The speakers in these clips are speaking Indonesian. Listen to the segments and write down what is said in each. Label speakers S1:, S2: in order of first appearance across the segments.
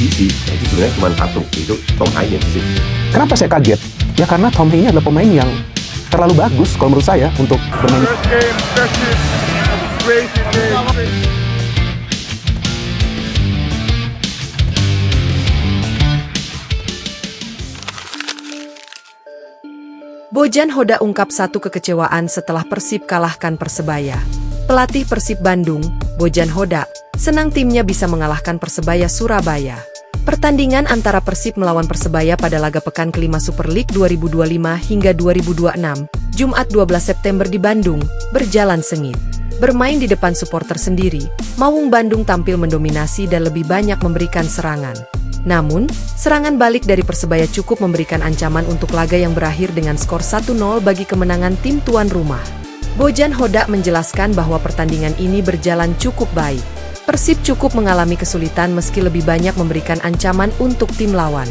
S1: visi itu sebenarnya cuma satu, itu Tom Haye visi.
S2: Kenapa saya kaget? Ya karena Tom Haye ini adalah pemain yang terlalu bagus kalau menurut saya untuk bermain.
S3: Bojan Hoda ungkap satu kekecewaan setelah Persib kalahkan Persebaya. Pelatih Persib Bandung, Bojan Hoda, senang timnya bisa mengalahkan Persebaya Surabaya. Pertandingan antara Persib melawan Persebaya pada laga pekan kelima Super League 2025 hingga 2026, Jumat 12 September di Bandung, berjalan sengit. Bermain di depan supporter sendiri, Maung Bandung tampil mendominasi dan lebih banyak memberikan serangan. Namun, serangan balik dari Persebaya cukup memberikan ancaman untuk laga yang berakhir dengan skor 1-0 bagi kemenangan tim tuan rumah. Bojan Hoda menjelaskan bahwa pertandingan ini berjalan cukup baik. Persib cukup mengalami kesulitan meski lebih banyak memberikan ancaman untuk tim lawan.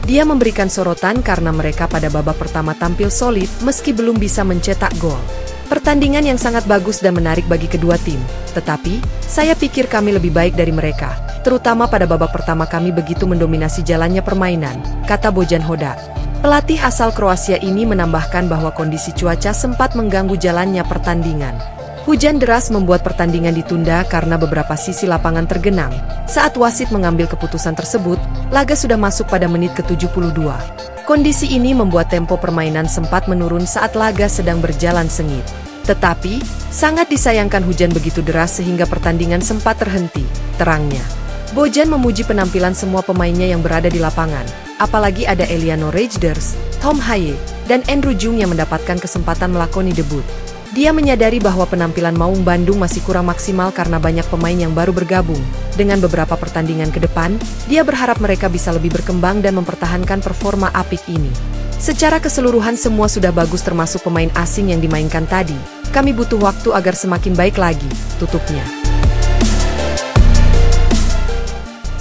S3: Dia memberikan sorotan karena mereka pada babak pertama tampil solid meski belum bisa mencetak gol. Pertandingan yang sangat bagus dan menarik bagi kedua tim, tetapi saya pikir kami lebih baik dari mereka. Terutama pada babak pertama kami begitu mendominasi jalannya permainan, kata Bojan Hoda. Pelatih asal Kroasia ini menambahkan bahwa kondisi cuaca sempat mengganggu jalannya pertandingan. Hujan deras membuat pertandingan ditunda karena beberapa sisi lapangan tergenang. Saat wasit mengambil keputusan tersebut, laga sudah masuk pada menit ke-72. Kondisi ini membuat tempo permainan sempat menurun saat laga sedang berjalan sengit. Tetapi, sangat disayangkan hujan begitu deras sehingga pertandingan sempat terhenti, terangnya. Bojan memuji penampilan semua pemainnya yang berada di lapangan, apalagi ada Eliano Rejders, Tom Haye, dan Andrew Jung yang mendapatkan kesempatan melakoni debut. Dia menyadari bahwa penampilan Maung Bandung masih kurang maksimal karena banyak pemain yang baru bergabung. Dengan beberapa pertandingan ke depan, dia berharap mereka bisa lebih berkembang dan mempertahankan performa apik ini. Secara keseluruhan semua sudah bagus termasuk pemain asing yang dimainkan tadi. Kami butuh waktu agar semakin baik lagi, tutupnya.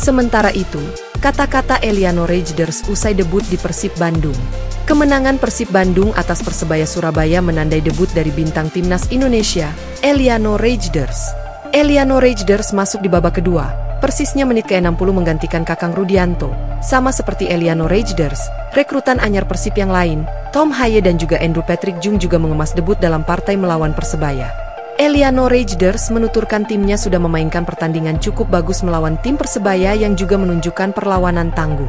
S3: Sementara itu, kata-kata Eliano Rejders usai debut di Persib Bandung. Kemenangan Persib Bandung atas Persebaya Surabaya menandai debut dari bintang timnas Indonesia, Eliano Rejders. Eliano Rejders masuk di babak kedua, persisnya menit ke-60 menggantikan Kakang Rudianto. Sama seperti Eliano Rejders, rekrutan anyar Persib yang lain, Tom Haye dan juga Andrew Patrick Jung juga mengemas debut dalam partai melawan Persebaya. Eliano Rejders menuturkan timnya sudah memainkan pertandingan cukup bagus melawan tim Persebaya yang juga menunjukkan perlawanan tangguh.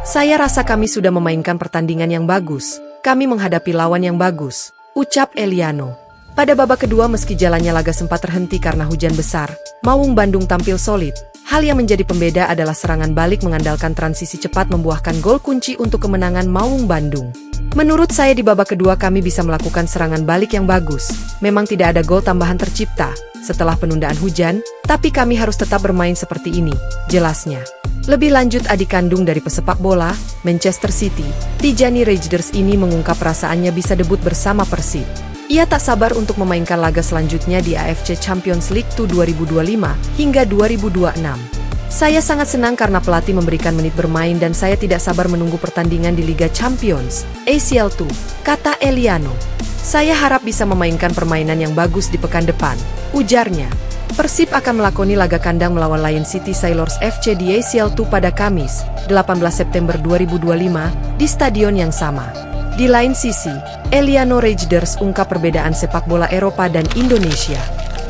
S3: Saya rasa kami sudah memainkan pertandingan yang bagus, kami menghadapi lawan yang bagus, ucap Eliano. Pada babak kedua meski jalannya laga sempat terhenti karena hujan besar, Maung Bandung tampil solid. Hal yang menjadi pembeda adalah serangan balik mengandalkan transisi cepat membuahkan gol kunci untuk kemenangan Maung Bandung. Menurut saya di babak kedua kami bisa melakukan serangan balik yang bagus. Memang tidak ada gol tambahan tercipta setelah penundaan hujan, tapi kami harus tetap bermain seperti ini, jelasnya. Lebih lanjut adik kandung dari pesepak bola, Manchester City, Tijani Rejders ini mengungkap perasaannya bisa debut bersama Persib. Ia tak sabar untuk memainkan laga selanjutnya di AFC Champions League 2025 hingga 2026. Saya sangat senang karena pelatih memberikan menit bermain dan saya tidak sabar menunggu pertandingan di Liga Champions, ACL 2, kata Eliano. Saya harap bisa memainkan permainan yang bagus di pekan depan, ujarnya. Persib akan melakoni laga kandang melawan Lion City Sailors FC di ACL 2 pada Kamis, 18 September 2025, di stadion yang sama. Di lain sisi, Eliano Rejders ungkap perbedaan sepak bola Eropa dan Indonesia.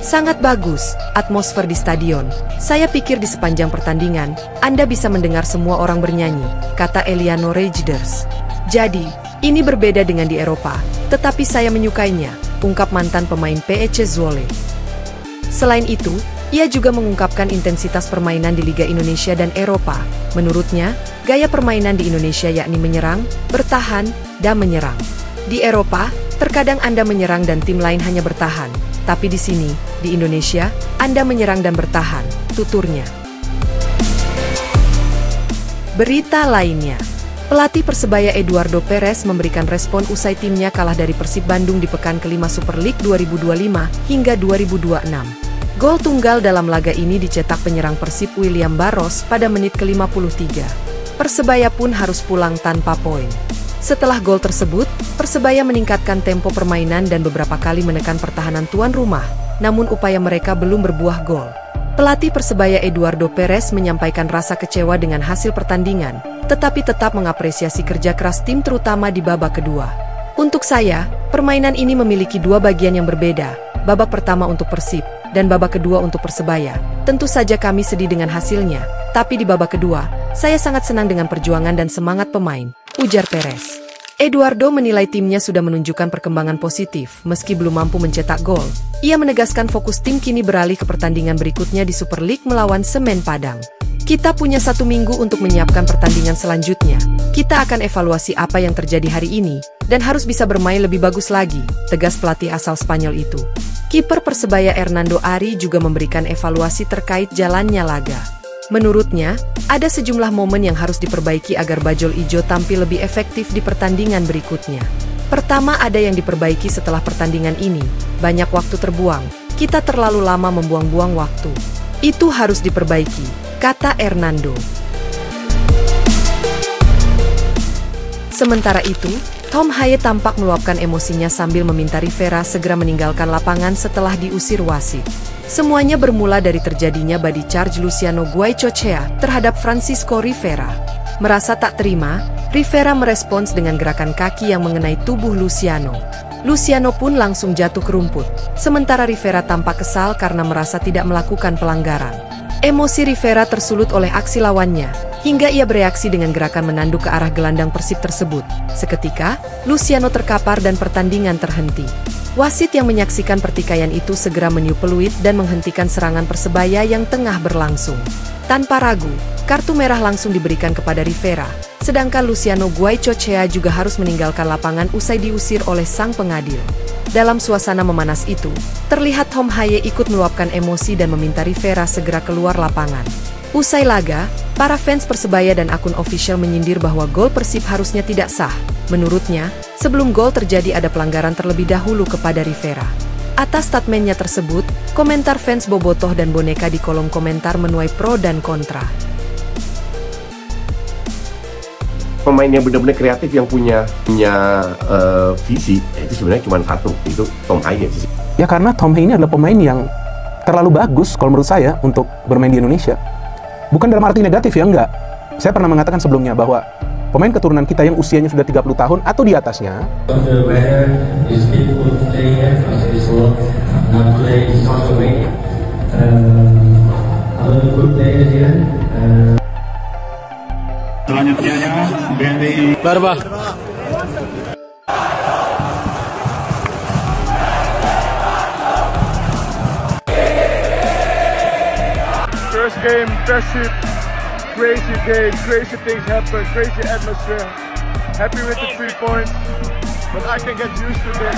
S3: Sangat bagus, atmosfer di stadion. Saya pikir di sepanjang pertandingan, Anda bisa mendengar semua orang bernyanyi, kata Eliano Rejders. Jadi, ini berbeda dengan di Eropa, tetapi saya menyukainya, ungkap mantan pemain PEC Zwolle. Selain itu, ia juga mengungkapkan intensitas permainan di Liga Indonesia dan Eropa. Menurutnya, gaya permainan di Indonesia yakni menyerang, bertahan, dan menyerang. Di Eropa, terkadang Anda menyerang dan tim lain hanya bertahan. Tapi di sini, di Indonesia, Anda menyerang dan bertahan, tuturnya. Berita lainnya, pelatih Persebaya Eduardo Perez memberikan respon usai timnya kalah dari Persib Bandung di pekan kelima Super League 2025 hingga 2026. Gol tunggal dalam laga ini dicetak penyerang Persib William Barros pada menit ke-53. Persebaya pun harus pulang tanpa poin. Setelah gol tersebut, Persebaya meningkatkan tempo permainan dan beberapa kali menekan pertahanan tuan rumah, namun upaya mereka belum berbuah gol. Pelatih Persebaya Eduardo Perez menyampaikan rasa kecewa dengan hasil pertandingan, tetapi tetap mengapresiasi kerja keras tim terutama di babak kedua. Untuk saya, permainan ini memiliki dua bagian yang berbeda, babak pertama untuk Persib, dan babak kedua untuk Persebaya. Tentu saja kami sedih dengan hasilnya, tapi di babak kedua, saya sangat senang dengan perjuangan dan semangat pemain, ujar Perez. Eduardo menilai timnya sudah menunjukkan perkembangan positif meski belum mampu mencetak gol. Ia menegaskan fokus tim kini beralih ke pertandingan berikutnya di Super League melawan Semen Padang. Kita punya 1 minggu untuk menyiapkan pertandingan selanjutnya. Kita akan evaluasi apa yang terjadi hari ini, dan harus bisa bermain lebih bagus lagi, tegas pelatih asal Spanyol itu. Kiper Persebaya Hernando Ari juga memberikan evaluasi terkait jalannya laga. Menurutnya, ada sejumlah momen yang harus diperbaiki agar Bajul Ijo tampil lebih efektif di pertandingan berikutnya. Pertama, ada yang diperbaiki setelah pertandingan ini. Banyak waktu terbuang. Kita terlalu lama membuang-buang waktu. Itu harus diperbaiki, kata Hernando. Sementara itu, Tom Haye tampak meluapkan emosinya sambil meminta Rivera segera meninggalkan lapangan setelah diusir wasit. Semuanya bermula dari terjadinya body charge Luciano Goicoechea terhadap Francisco Rivera. Merasa tak terima, Rivera merespons dengan gerakan kaki yang mengenai tubuh Luciano. Luciano pun langsung jatuh ke rumput, sementara Rivera tampak kesal karena merasa tidak melakukan pelanggaran. Emosi Rivera tersulut oleh aksi lawannya, hingga ia bereaksi dengan gerakan menanduk ke arah gelandang Persib tersebut. Seketika, Luciano terkapar dan pertandingan terhenti. Wasit yang menyaksikan pertikaian itu segera meniup peluit dan menghentikan serangan Persebaya yang tengah berlangsung. Tanpa ragu, kartu merah langsung diberikan kepada Rivera, sedangkan Luciano Goicoechea juga harus meninggalkan lapangan usai diusir oleh sang pengadil. Dalam suasana memanas itu, terlihat Tom Haye ikut meluapkan emosi dan meminta Rivera segera keluar lapangan. Usai laga, para fans Persebaya dan akun official menyindir bahwa gol Persib harusnya tidak sah. Menurutnya, sebelum gol terjadi ada pelanggaran terlebih dahulu kepada Rivera. Atas statementnya tersebut, komentar fans Bobotoh dan Boneka di kolom komentar menuai pro dan kontra.
S1: Pemain yang benar-benar kreatif yang punya visi itu sebenarnya cuma satu, itu Tom Haye.
S2: Ya karena Tom Haye ini adalah pemain yang terlalu bagus kalau menurut saya untuk bermain di Indonesia. Bukan dalam arti negatif ya, enggak. Saya pernah mengatakan sebelumnya bahwa pemain keturunan kita yang usianya sudah 30 tahun atau di atasnya
S4: selanjutnya BNI
S5: Barba.
S4: First game, Persib, crazy game, crazy things happen, crazy atmosphere. Happy with the 3 points, but I can get used to this.